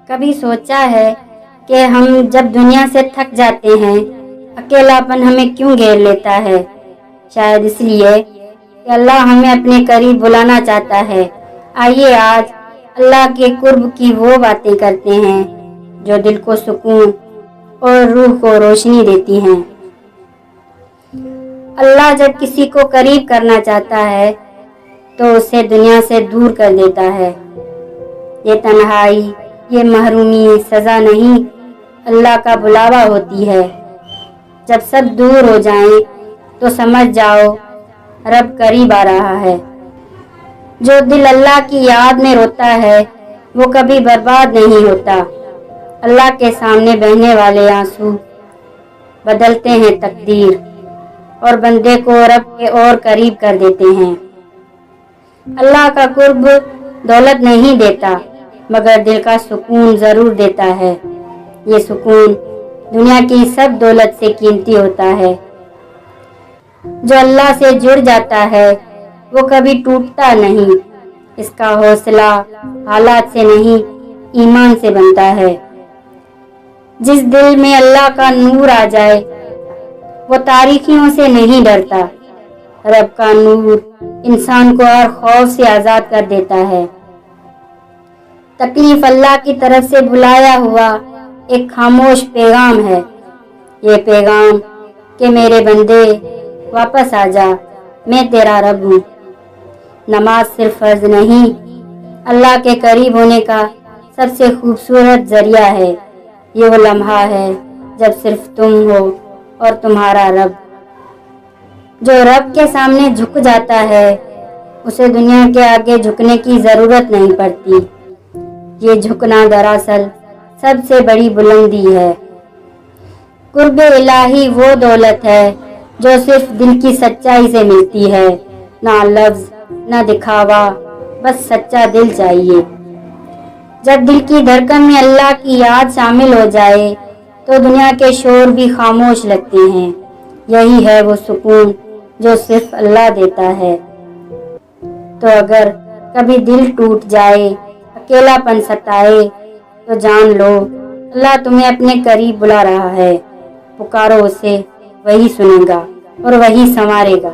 کبھی سوچا ہے کہ ہم جب دنیا سے تھک جاتے ہیں اکیلاپن ہمیں کیوں گھیر لیتا ہے؟ شاید اس لیے کہ اللہ ہمیں اپنے قریب بلانا چاہتا ہے۔ آئیے آج اللہ کے قرب کی وہ باتیں کرتے ہیں جو دل کو سکون اور روح کو روشنی دیتی ہیں۔ اللہ جب کسی کو قریب کرنا چاہتا ہے تو اسے دنیا سے دور کر دیتا ہے۔ یہ تنہائی، یہ محرومی سزا نہیں، اللہ کا بلاوا ہوتی ہے۔ جب سب دور ہو جائیں تو سمجھ جاؤ رب قریب آ رہا ہے۔ جو دل اللہ کی یاد میں روتا ہے وہ کبھی برباد نہیں ہوتا۔ اللہ کے سامنے بہنے والے آنسو بدلتے ہیں تقدیر اور بندے کو رب کے اور قریب کر دیتے ہیں۔ اللہ کا قرب دولت نہیں دیتا مگر دل کا سکون ضرور دیتا ہے۔ یہ سکون دنیا کی سب دولت سے قیمتی ہوتا ہے۔ جو اللہ سے جڑ جاتا ہے وہ کبھی ٹوٹتا نہیں۔ اس کا حوصلہ حالات سے نہیں ایمان سے بنتا ہے۔ جس دل میں اللہ کا نور آ جائے وہ تاریکیوں سے نہیں ڈرتا۔ رب کا نور انسان کو ہر خوف سے آزاد کر دیتا ہے۔ تکلیف اللہ کی طرف سے بلایا ہوا ایک خاموش پیغام ہے۔ یہ پیغام کہ میرے بندے واپس آ جا، میں تیرا رب ہوں۔ نماز صرف فرض نہیں، اللہ کے قریب ہونے کا سب سے خوبصورت ذریعہ ہے۔ یہ وہ لمحہ ہے جب صرف تم ہو اور تمہارا رب۔ جو رب کے سامنے جھک جاتا ہے اسے دنیا کے آگے جھکنے کی ضرورت نہیں پڑتی۔ یہ جھکنا دراصل سب سے بڑی بلندی ہے۔ قرب الہی وہ دولت ہے جو صرف دل کی سچائی سے ملتی ہے۔ نہ لفظ نہ دکھاوا، بس سچا دل چاہیے۔ جب دل کی دھڑکن میں اللہ کی یاد شامل ہو جائے تو دنیا کے شور بھی خاموش لگتے ہیں۔ یہی ہے وہ سکون جو صرف اللہ دیتا ہے۔ تو اگر کبھی دل ٹوٹ جائے، اکیلا پن ستائے تو جان لو اللہ تمہیں اپنے قریب بلا رہا ہے۔ پکارو اسے، وہی سنے گا اور وہی سنوارے گا۔